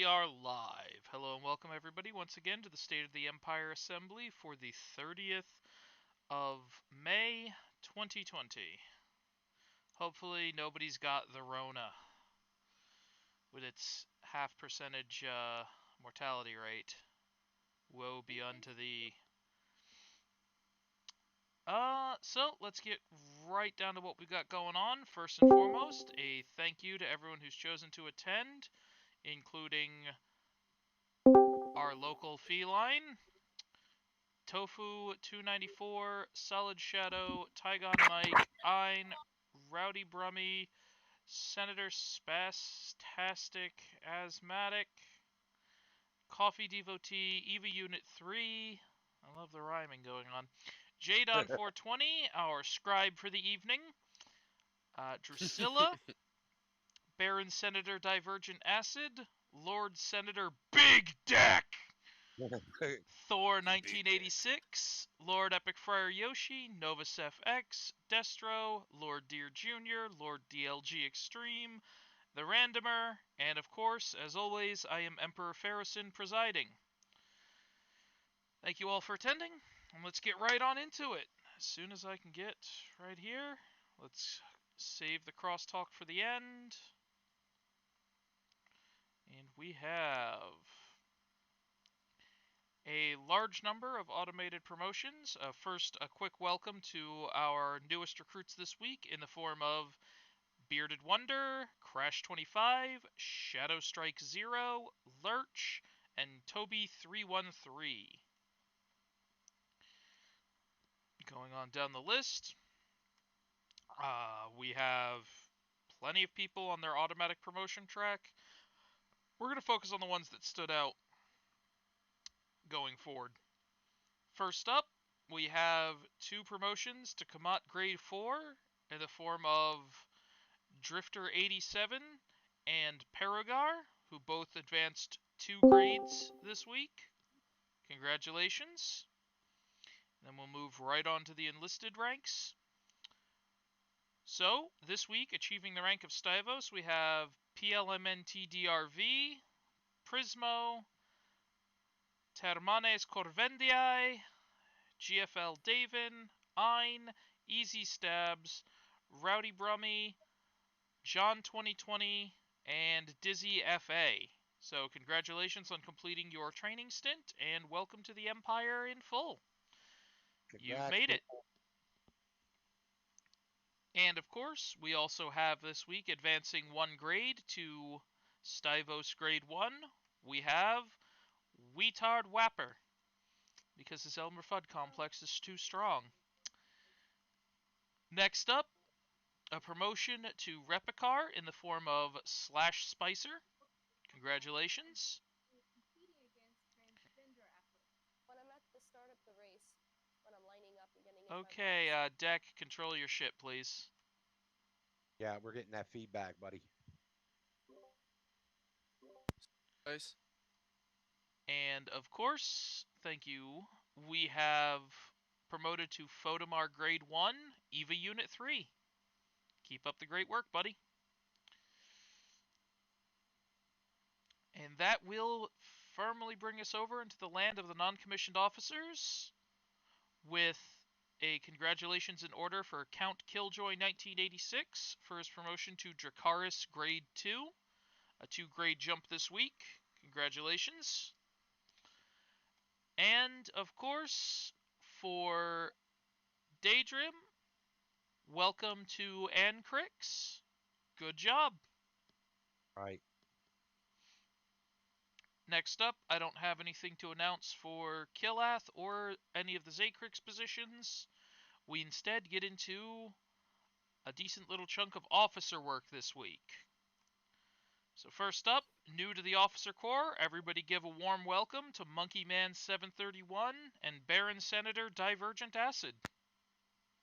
are live. Hello and welcome everybody once again to the State of the Empire Assembly for the 30th of May 2020. Hopefully nobody's got the Rona with its half percentage mortality rate. Woe be unto thee. So let's get right down to what we've got going on. First and foremost, a thank you to everyone who's chosen to attend, including our local feline, Tofu 294, Solid Shadow, Tygon Mike, Ein, Rowdy Brummy, Senator Spastastic Asthmatic, Coffee Devotee, Eva Unit 3, I love the rhyming going on, Jadon 420, our scribe for the evening, Drusilla, Baron Senator Divergent Acid, Lord Senator Big Deck, Thor 1986, Lord Epic Friar Yoshi, Novasef X, Destro, Lord Deer Jr., Lord DLG Extreme, The Randomer, and of course, as always, I am Emperor Farrison presiding. Thank you all for attending, and let's get right on into it. As soon as I can get right here, let's save the crosstalk for the end. And we have a large number of automated promotions. First, a quick welcome to our newest recruits this week in the form of Bearded Wonder, Crash 25, Shadow Strike 0, Lurch, and Toby 313. Going on down the list, we have plenty of people on their automatic promotion track. We're going to focus on the ones that stood out going forward. First up, we have two promotions to Kamat Grade 4 in the form of Drifter 87 and Paragar, who both advanced 2 grades this week. Congratulations. Then we'll move right on to the enlisted ranks. So, this week, achieving the rank of Stivos, we have PLMNTDRV, Prismo, Termanes Corvendiae, GFL Davin, Ein, Easy Stabs, Rowdy Brummy, John 2020, and Dizzy FA. So congratulations on completing your training stint, and welcome to the Empire in full. You've made it. And of course, we also have this week advancing 1 grade to Stivos Grade 1. We have Weetard Wapper, because his Elmer Fudd complex is too strong. Next up, a promotion to Repicar in the form of Slash Spicer. Congratulations. When I'm at the start of the race, when I'm lining up and getting Okay, Deck, control your shit, please. Yeah, we're getting that feedback, buddy. Nice. And of course, thank you, we have promoted to Photomar Grade 1, Eva Unit 3. Keep up the great work, buddy. And that will firmly bring us over into the land of the non-commissioned officers, with a congratulations in order for Count Killjoy 1986 for his promotion to Dracaris Grade 2. A 2-grade jump this week. Congratulations. And, of course, for Daydream, welcome to Ancrix. Good job. Right. Next up, I don't have anything to announce for Killath or any of the Zakrix positions. We instead get into a decent little chunk of officer work this week. So first up, new to the officer corps, everybody give a warm welcome to Monkey Man 731 and Baron Senator Divergent Acid.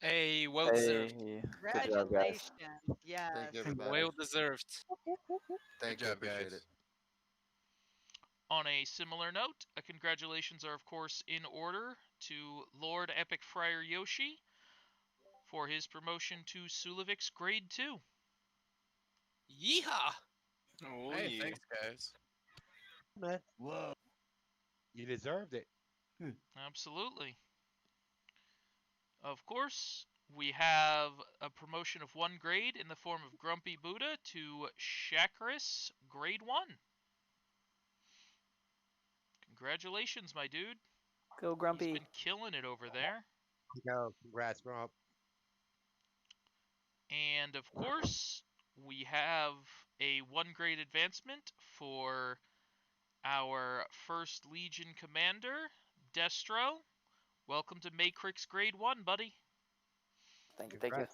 Hey, well deserved. Congratulations. Yeah. Thank you, everybody. Well deserved. Thank Good you, job, appreciate guys. it. On a similar note, congratulations are of course in order to Lord Epic Friar Yoshi for his promotion to Sulovic's Grade 2. Yeehaw! Oh, Hey, yeah. thanks, guys. Man, you deserved it. Absolutely. Of course, we have a promotion of 1 grade in the form of Grumpy Buddha to Chakris, grade 1. Congratulations, my dude. Go He's Grumpy. been killing it over there. Yo, congrats, Grump. And of course, we have a 1 grade advancement for our 1st Legion commander, Destro. Welcome to Matrix grade 1, buddy. Thank you. Thank you.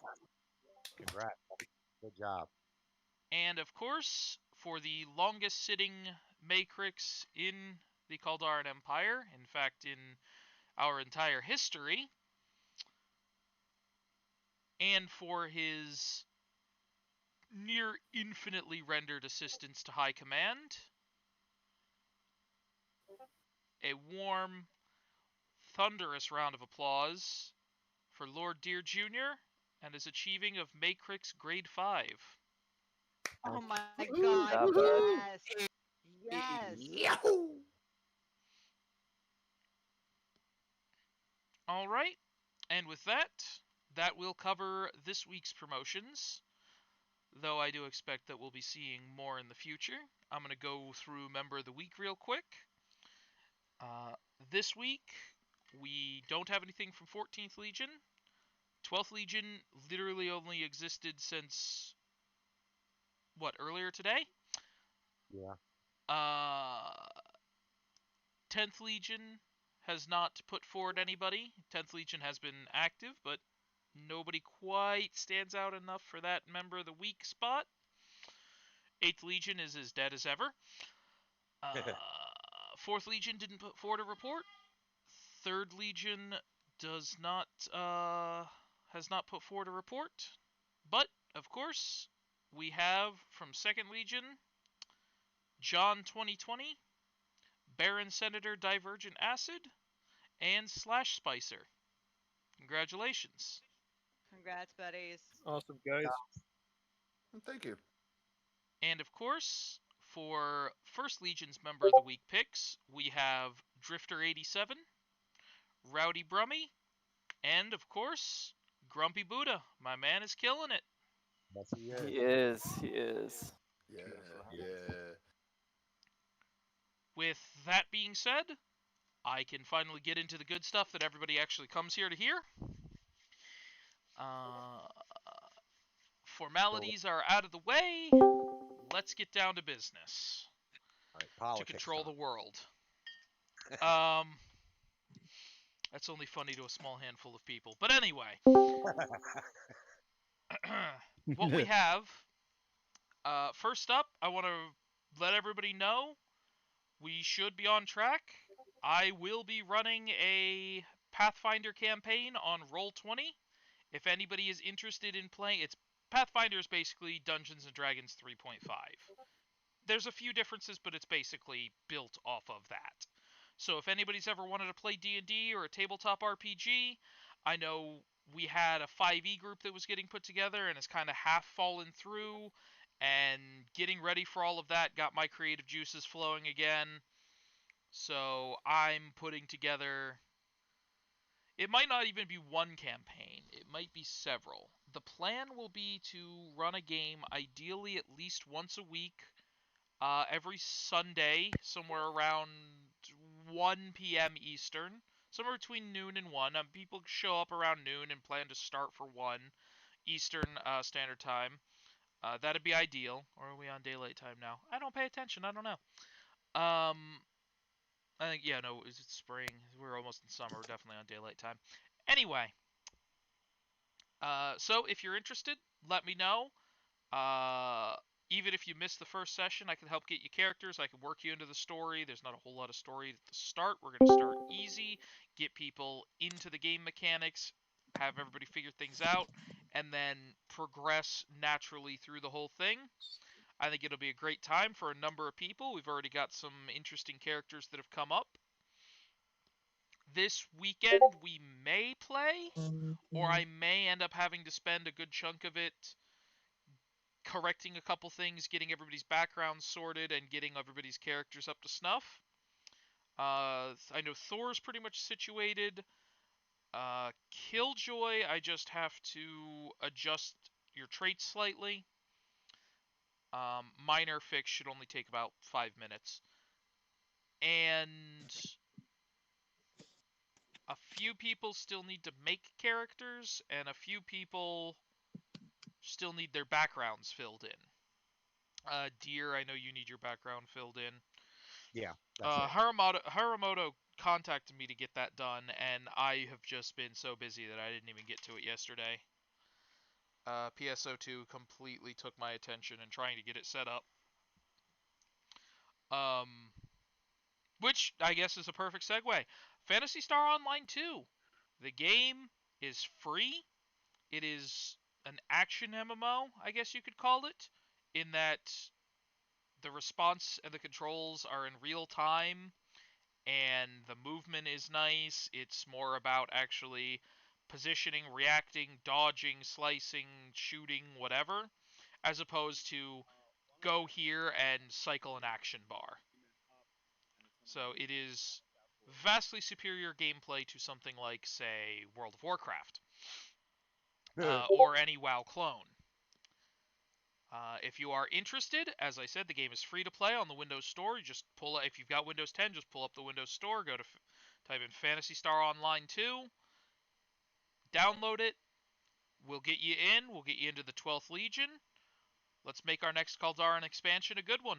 Congrats. Good job. And of course, for the longest sitting Matrix in the Kaldaran Empire, in fact, in our entire history, and for his near infinitely rendered assistance to High Command, a warm, thunderous round of applause for Lord Deer Jr. and his achieving of Matrix grade 5. Oh my job, God, bud. yes. Yes. All right, and with that, that will cover this week's promotions, though I do expect that we'll be seeing more in the future. I'm going to go through Member of the Week real quick. Uh, this week, we don't have anything from 14th Legion. 12th Legion literally only existed since, earlier today? Yeah. 10th Legion has not put forward anybody. 10th Legion has been active, but nobody quite stands out enough for that Member of the Week spot. 8th Legion is as dead as ever. 4th Legion didn't put forward a report. 3rd Legion does not has not put forward a report. But of course, we have from 2nd Legion John 2020, Baron Senator Divergent Acid, and Slash Spicer. Congratulations. Congrats, buddies. Awesome, guys. Thank you. And of course, for 1st Legion's Member of the Week picks, we have Drifter87, Rowdy Brummy, and of course, Grumpy Buddha. My man is killing it. Yes, he is. He is. He is. Yeah, Beautiful. yeah. With that being said, I can finally get into the good stuff that everybody actually comes here to hear. Formalities are out of the way. Let's get down to business. All right, politics to control time. the world. That's only funny to a small handful of people. But anyway, what we have, first up, I want to let everybody know we should be on track. I will be running a Pathfinder campaign on Roll20. If anybody is interested in playing, Pathfinder is basically Dungeons & Dragons 3.5. There's a few differences, but it's basically built off of that. So if anybody's ever wanted to play D&D or a tabletop RPG, I know we had a 5e group that was getting put together and it's kind of half fallen through, and getting ready for all of that got my creative juices flowing again. So I'm putting together... It might not even be one campaign. It might be several. The plan will be to run a game ideally at least once a week, every Sunday, somewhere around 1 p.m. Eastern, somewhere between noon and 1. People show up around noon and plan to start for 1 Eastern Standard Time. That'd be ideal. Or are we on daylight time now? I don't pay attention. I don't know. I think, yeah, no, it's spring. We're almost in summer. We're definitely on daylight time. Anyway, so if you're interested, let me know. Even if you miss the first session, I can help get you characters. I can work you into the story. There's not a whole lot of story at the start. We're going to start easy, get people into the game mechanics, have everybody figure things out, and then progress naturally through the whole thing. I think it'll be a great time for a number of people. We've already got some interesting characters that have come up. This weekend we may play, or I may end up having to spend a good chunk of it correcting a couple things, getting everybody's background sorted, and getting everybody's characters up to snuff. I know Thor's pretty much situated. Killjoy, I just have to adjust your traits slightly. Minor fix should only take about 5 minutes. And a few people still need to make characters, and a few people still need their backgrounds filled in. Deer, I know you need your background filled in. Yeah, that's it. Haramoto contacted me to get that done, and I have just been so busy that I didn't even get to it yesterday. PSO2 completely took my attention in trying to get it set up. Which I guess is a perfect segue. Phantasy Star Online 2. The game is free. It is an action MMO, I guess you could call it, in that the response and the controls are in real time, and the movement is nice. It's more about actually positioning, reacting, dodging, slicing, shooting, whatever, as opposed to go here and cycle an action bar. So it is vastly superior gameplay to something like, say, World of Warcraft, or any WoW clone. If you are interested, as I said, the game is free to play on the Windows Store. You just if you've got Windows 10, just pull up the Windows Store, go to type in Phantasy Star Online 2, download it. We'll get you in. We'll get you into the 12th Legion. Let's make our next Kaldara expansion a good one.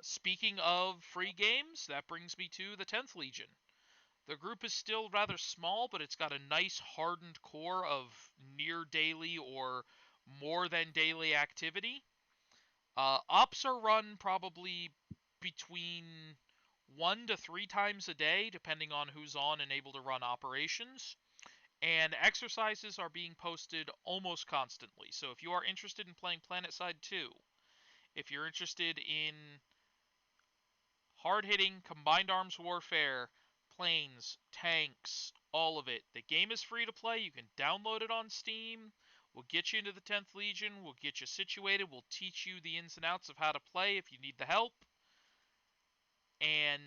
Speaking of free games, that brings me to the 10th Legion. The group is still rather small, but it's got a nice hardened core of near daily or more than daily activity. Ops are run probably between 1 to 3 times a day, depending on who's on and able to run operations. And exercises are being posted almost constantly. So if you are interested in playing PlanetSide 2, if you're interested in hard-hitting combined arms warfare, planes, tanks, all of it, the game is free to play. You can download it on Steam. We'll get you into the 10th Legion. We'll get you situated. We'll teach you the ins and outs of how to play if you need the help. And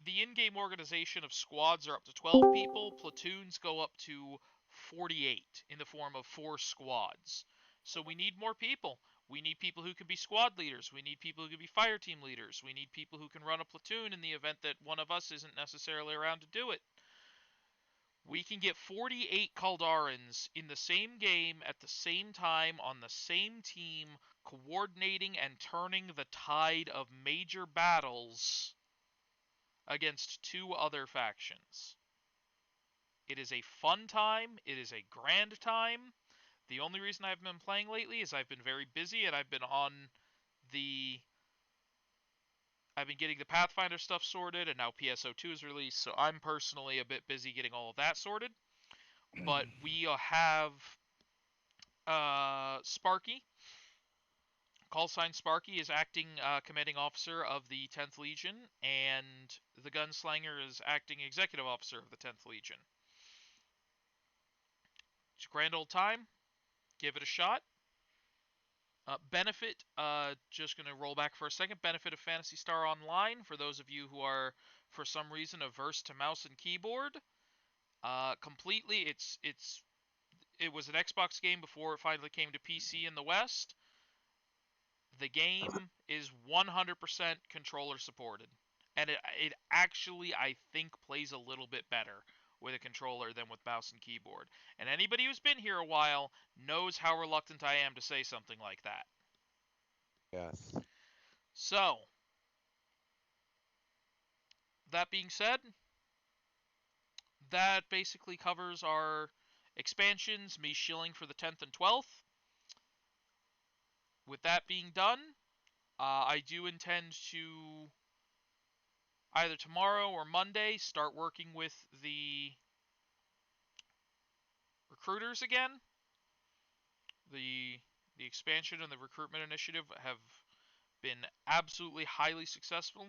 the in-game organization of squads are up to 12 people. Platoons go up to 48 in the form of 4 squads. So we need more people. We need people who can be squad leaders. We need people who can be fire team leaders. We need people who can run a platoon in the event that one of us isn't necessarily around to do it. We can get 48 Kaldarans in the same game at the same time on the same team, coordinating and turning the tide of major battles against 2 other factions. It is a fun time. It is a grand time. The only reason I've been playing lately is I've been very busy and I've been getting the Pathfinder stuff sorted, and now PSO2 is released, so I'm personally a bit busy getting all of that sorted. But we have Sparky. Call sign Sparky is acting commanding officer of the 10th Legion, and the Gunslinger is acting executive officer of the 10th Legion. It's a grand old time. Give it a shot. Benefit, just going to roll back for a second. Benefit of Phantasy Star Online, for those of you who are, for some reason, averse to mouse and keyboard. Completely, it was an Xbox game before it finally came to PC in the West. The game is 100% controller supported. And it actually, I think, plays a little bit better with a controller than with mouse and keyboard. And anybody who's been here a while knows how reluctant I am to say something like that. Yes. So, that being said, that basically covers our expansions, me shilling for the 10th and 12th. With that being done, I do intend to either tomorrow or Monday start working with the recruiters again. The expansion and the recruitment initiative have been absolutely highly successful.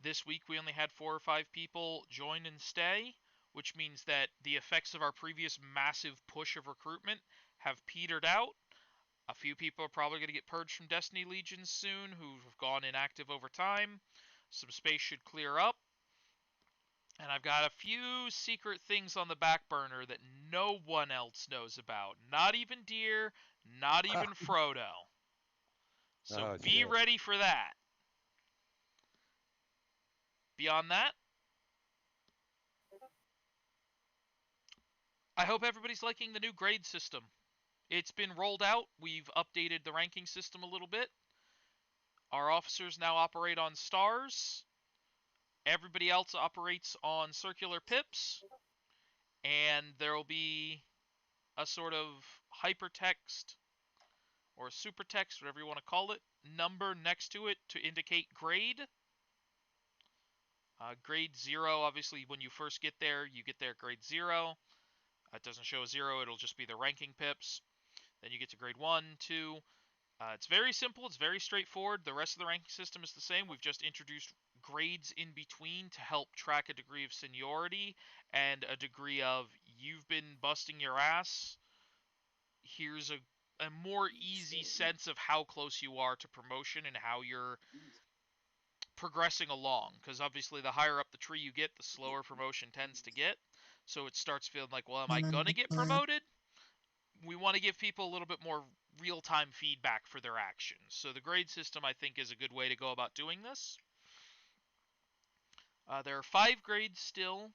This week we only had 4 or 5 people join and stay, which means that the effects of our previous massive push of recruitment have petered out. A few people are probably going to get purged from Destiny Legions soon who have gone inactive over time. Some space should clear up. And I've got a few secret things on the back burner that no one else knows about. Not even Deer, not even Frodo. So Oh, be shit. ready for that. Beyond that, I hope everybody's liking the new grade system. It's been rolled out. We've updated the ranking system a little bit. Our officers now operate on stars. Everybody else operates on circular pips. And there will be a sort of hypertext or supertext, whatever you want to call it, number next to it to indicate grade. Grade 0, obviously, when you first get there, you get there grade 0. It doesn't show a 0, it'll just be the ranking pips. Then you get to grade 1, 2. It's very simple, it's very straightforward. The rest of the ranking system is the same. We've just introduced grades in between to help track a degree of seniority and a degree of you've been busting your ass. Here's a more easy sense of how close you are to promotion and how you're progressing along, because obviously the higher up the tree you get, the slower promotion tends to get. So it starts feeling like, well, am I gonna get promoted? We want to give people a little bit more real-time feedback for their actions. So the grade system, I think, is a good way to go about doing this. There are 5 grades still,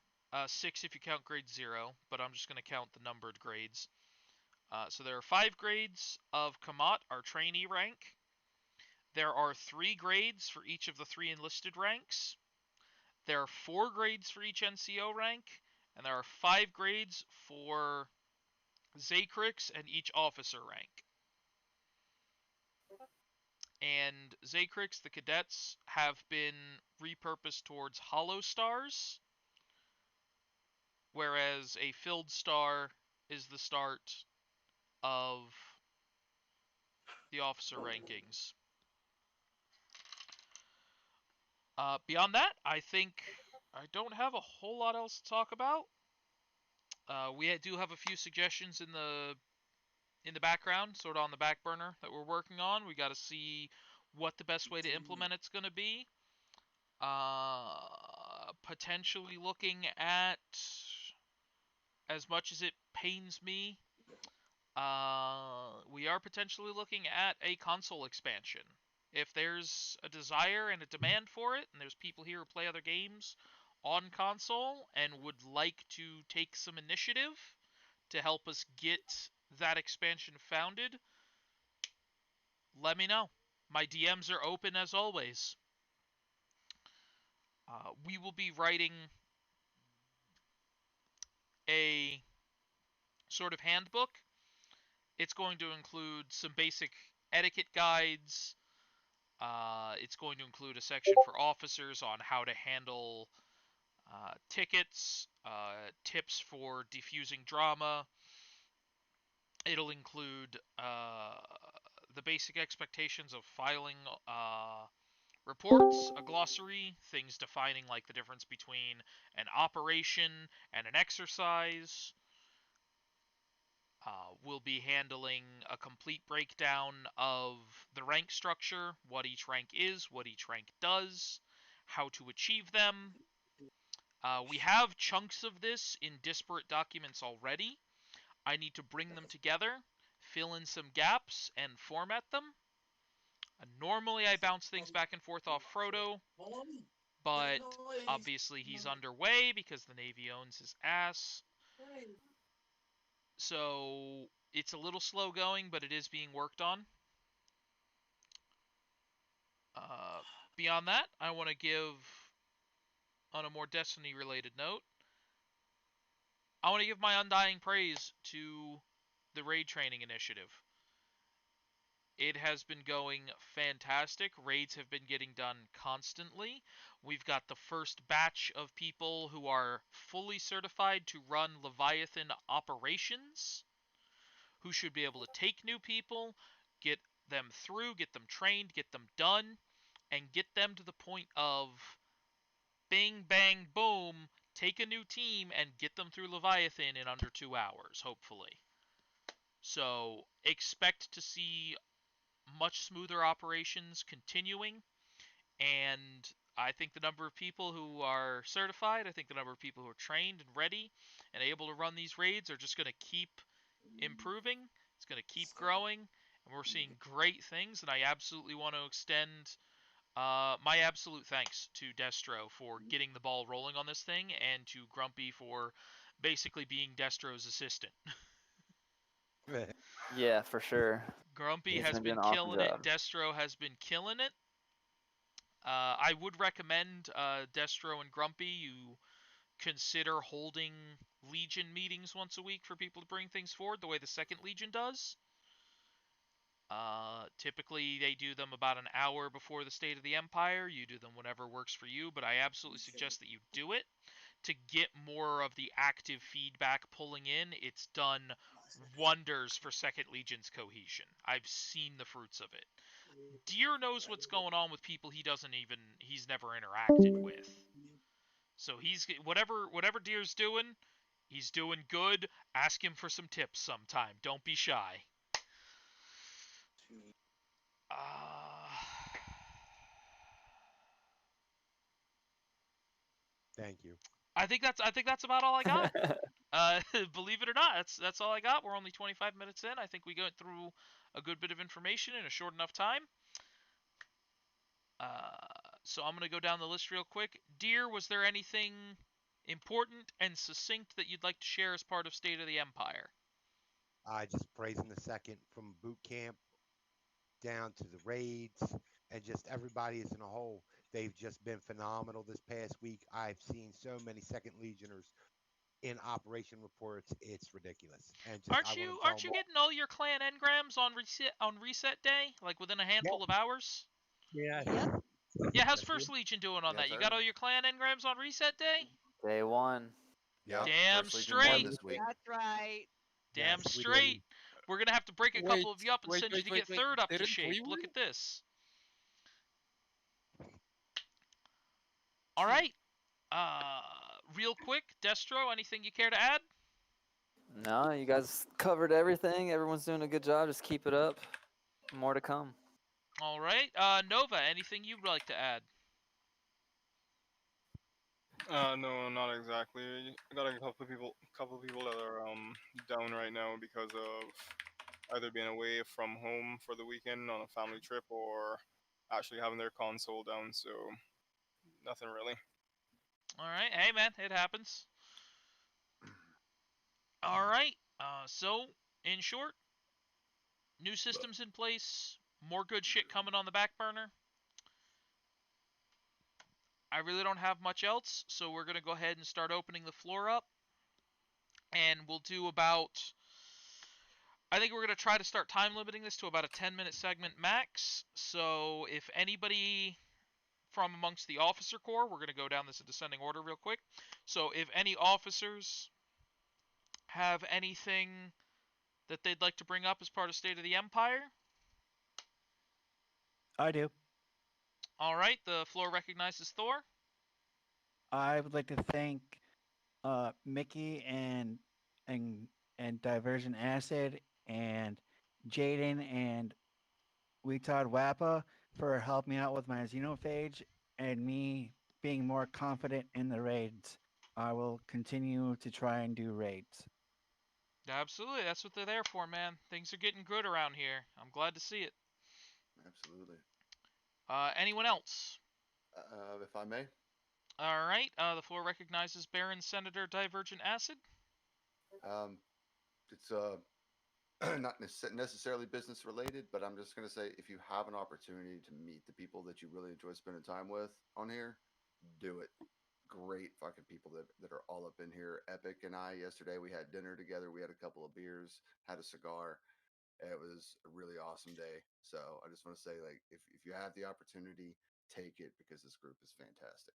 6 if you count grade 0, but I'm just going to count the numbered grades. So there are 5 grades of Kamat, our trainee rank. There are 3 grades for each of the 3 enlisted ranks. There are 4 grades for each NCO rank, and there are 5 grades for Zakrix and each officer rank. And Zakrix, the cadets, have been repurposed towards hollow stars, whereas a filled star is the start of the officer rankings. Beyond that, I think I don't have a whole lot else to talk about. We do have a few suggestions in the background, sort of on the back burner, that we're working on. We got to see what the best way to implement it's going to be. Potentially looking at, as much as it pains me, we are potentially looking at a console expansion. If there's a desire and a demand for it, and there's people here who play other games on console and would like to take some initiative to help us get that expansion founded, let me know. My DMs are open as always. We will be writing a sort of handbook. It's going to include some basic etiquette guides. It's going to include a section for officers on how to handle tickets, tips for defusing drama. It'll include the basic expectations of filing reports, a glossary, things defining like the difference between an operation and an exercise. We'll be handling a complete breakdown of the rank structure, what each rank is, what each rank does, how to achieve them. We have chunks of this in disparate documents already. I need to bring them together, fill in some gaps, and format them. Normally I bounce things back and forth off Frodo, but obviously he's underway because the Navy owns his ass. So it's a little slow going, but it is being worked on. Beyond that, I want to give, on a more Destiny-related note, I want to give my undying praise to the Raid Training Initiative. It has been going fantastic. Raids have been getting done constantly. We've got the first batch of people who are fully certified to run Leviathan operations, who should be able to take new people, get them through, get them trained, get them done, and get them to the point of bing, bang, boom, take a new team and get them through Leviathan in under 2 hours, hopefully. So expect to see much smoother operations continuing, and I think the number of people who are certified, I think the number of people who are trained and ready and able to run these raids are just going to keep improving. It's going to keep growing, and we're seeing great things. And I absolutely want to extend my absolute thanks to Destro for getting the ball rolling on this thing, and to Grumpy for basically being Destro's assistant. Yeah, for sure. Grumpy He's has been doing been an awesome killing it. job. Destro has been killing it. I would recommend Destro and Grumpy you consider holding Legion meetings once a week for people to bring things forward, the way the second Legion does. Typically, they do them about an hour before the State of the Empire. You do them whenever works for you, but I absolutely suggest that you do it to get more of the active feedback pulling in. It's done wonders for Second Legion's cohesion. I've seen the fruits of it. Deer knows what's going on with people he's never interacted with. So he's whatever Deer's doing, he's doing good. Ask him for some tips sometime. Don't be shy. Thank you. I think that's about all I got. Believe it or not, that's all I got. We're only 25 minutes in. I think we got through a good bit of information in a short enough time. So I'm gonna go down the list real quick. Deer, was there anything important and succinct that you'd like to share as part of State of the Empire? I just praising the second from boot camp down to the raids and just everybody as in a whole. They've just been phenomenal this past week. I've seen so many second legioners in operation reports. It's ridiculous. And just I Aren't want you to tell aren't them you all. getting all your clan engrams on reset day, like within a handful of hours? Yes. Yep. Yeah, how's Yes, First Legion doing on Yes, that? You sir. got all your clan engrams on reset day? Day one. Yep. Damn First Legion won straight. this week. That's right. Damn Yes, we straight. We're gonna have to break a Wait, couple of you up and wait, send you wait, to wait, get wait. third up to Didn't we shape. Look win? at this. All right. Real quick, Destro, anything you care to add? No, you guys covered everything. Everyone's doing a good job. Just keep it up. More to come. All right. Nova, anything you'd like to add? No, not exactly. I got a couple people that are down right now because of either being away from home for the weekend on a family trip or actually having their console down. So nothing really. All right. Hey, man, it happens. All right. So, in short, new systems in place, more good shit coming on the back burner. I really don't have much else, so we're going to go ahead and start opening the floor up. And we'll do about... I think we're going to try to start time limiting this to about a 10-minute segment max. So if anybody from amongst the officer corps, we're going to go down this in descending order real quick. So if any officers have anything that they'd like to bring up as part of State of the Empire? I do. All right, the floor recognizes Thor. I would like to thank Mickey and Diversion Acid and Jaden and Weetod Wappa for helping me out with my xenophage and me being more confident in the raids. I will continue to try and do raids. Absolutely, that's what they're there for, man. Things are getting good around here. I'm glad to see it. Absolutely. Anyone else? If I may. All right, the floor recognizes Baron Senator Divergent Acid. It's not necessarily business related, but I'm just going to say if you have an opportunity to meet the people that you really enjoy spending time with on here, do it. Great fucking people that are all up in here. Epic and I, yesterday, we had dinner together. We had a couple of beers, had a cigar. It was a really awesome day. So I just want to say, like, if you have the opportunity, take it because this group is fantastic.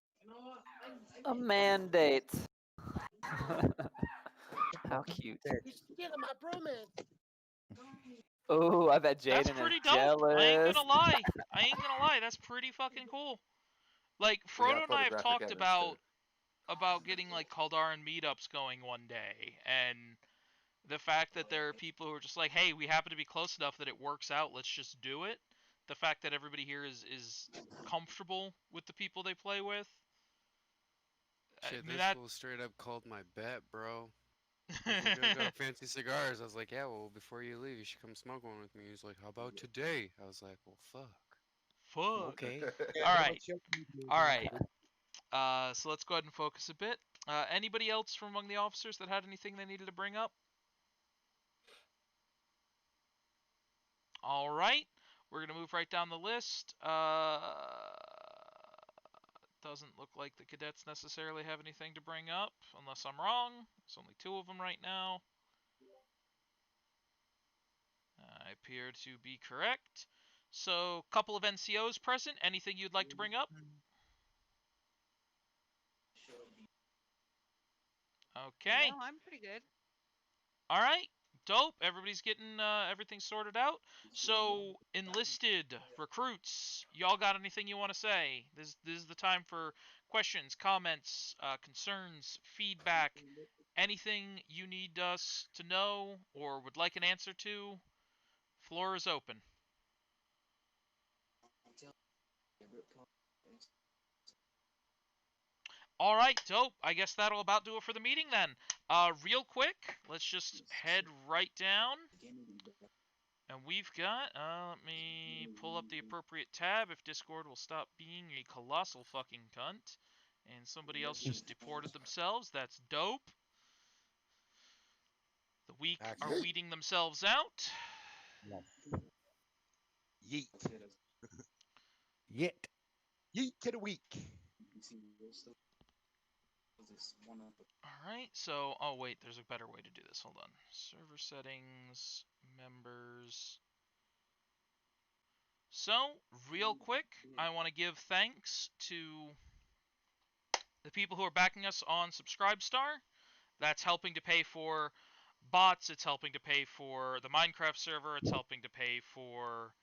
A mandate. How cute. Get my bromance. Oh, I bet That's Jaden pretty is dope. jealous. I ain't gonna lie. That's pretty fucking cool. Like We got Frodo and I have photographic talked evidence, too. about getting like Kaldara and meetups going one day, and The fact that there are people who are just like, hey, we happen to be close enough that it works out, let's just do it. The fact that everybody here is comfortable with the people they play with. Shit, mean, this fool straight up called my bet, bro. If we're gonna go to Fancy Cigars, I was like, yeah, well, before you leave, you should come smoke one with me. He's like, how about today? I was like, well, fuck. Fuck. Okay. All right. All right. So let's go ahead and focus a bit. Anybody else from among the officers that had anything they needed to bring up? All right. We're going to move right down the list. Doesn't look like the cadets necessarily have anything to bring up, unless I'm wrong. There's only 2 of them right now. I appear to be correct. So, couple of NCOs present. Anything you'd like to bring up? Okay. No, I'm pretty good. All right. Dope. Everybody's getting everything sorted out. So, enlisted recruits, y'all got anything you want to say? This is the time for questions, comments, concerns, feedback, anything you need us to know or would like an answer to. Floor is open. All right, dope. I guess that'll about do it for the meeting then. Real quick, let's just head right down. And we've got, let me pull up the appropriate tab if Discord will stop being a colossal fucking cunt. And somebody else just deported themselves. That's dope. The weak are weeding themselves out. Yeet. Yeet. Yeet to the week. Alright, so, oh wait, there's a better way to do this. Hold on. Server settings, members. So, real quick, I want to give thanks to the people who are backing us on Subscribestar. That's helping to pay for bots, it's helping to pay for the Minecraft server, it's helping to pay for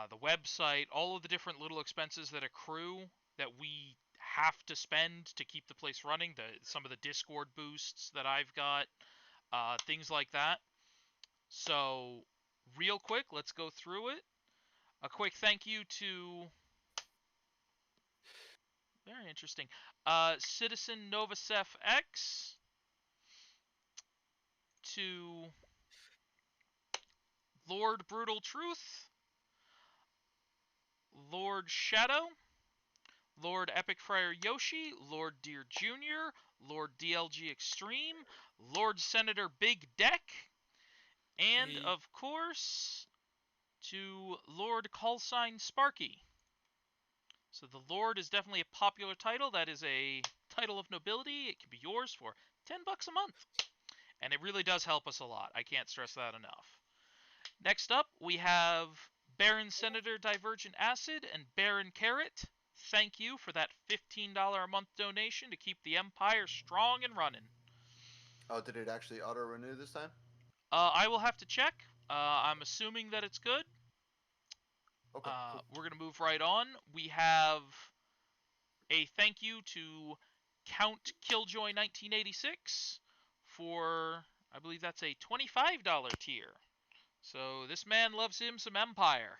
the website, all of the different little expenses that accrue that we have to spend to keep the place running, some of the Discord boosts that I've got, things like that. So, real quick, let's go through it. A quick thank you to... Very interesting. Citizen Novasef X. To Lord Brutal Truth. Lord Shadow. Lord Epic Friar Yoshi. Lord Deer Jr. Lord DLG Extreme. Lord Senator Big Deck. And, of course, to Lord Callsign Sparky. So the Lord is definitely a popular title. That is a title of nobility. It can be yours for $10 a month. And it really does help us a lot. I can't stress that enough. Next up, we have Baron Senator Divergent Acid and Baron Carrot. Thank you for that $15 a month donation to keep the Empire strong and running. Oh, did it actually auto-renew this time? I will have to check. I'm assuming that it's good. Okay, cool. We're going to move right on. We have a thank you to Count Killjoy 1986 for, I believe that's a $25 tier. So this man loves him some Empire.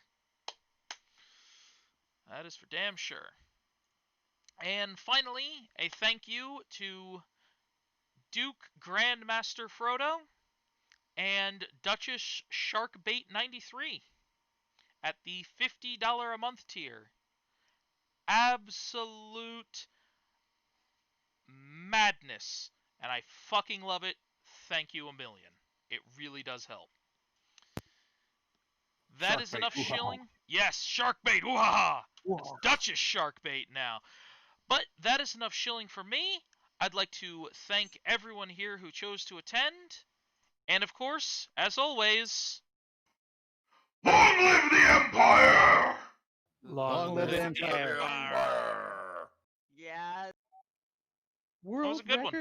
That is for damn sure. And finally, a thank you to Duke Grandmaster Frodo and Duchess Sharkbait93 at the $50 a month tier. Absolute madness. And I fucking love it. Thank you a million. It really does help. That is enough shilling. Yes, Sharkbait. Ooh-ha-ha. It's Duchess Sharkbait now. But that is enough shilling for me. I'd like to thank everyone here who chose to attend. And of course, as always, long live the Empire! Long live the Empire. Yeah. that was a good one.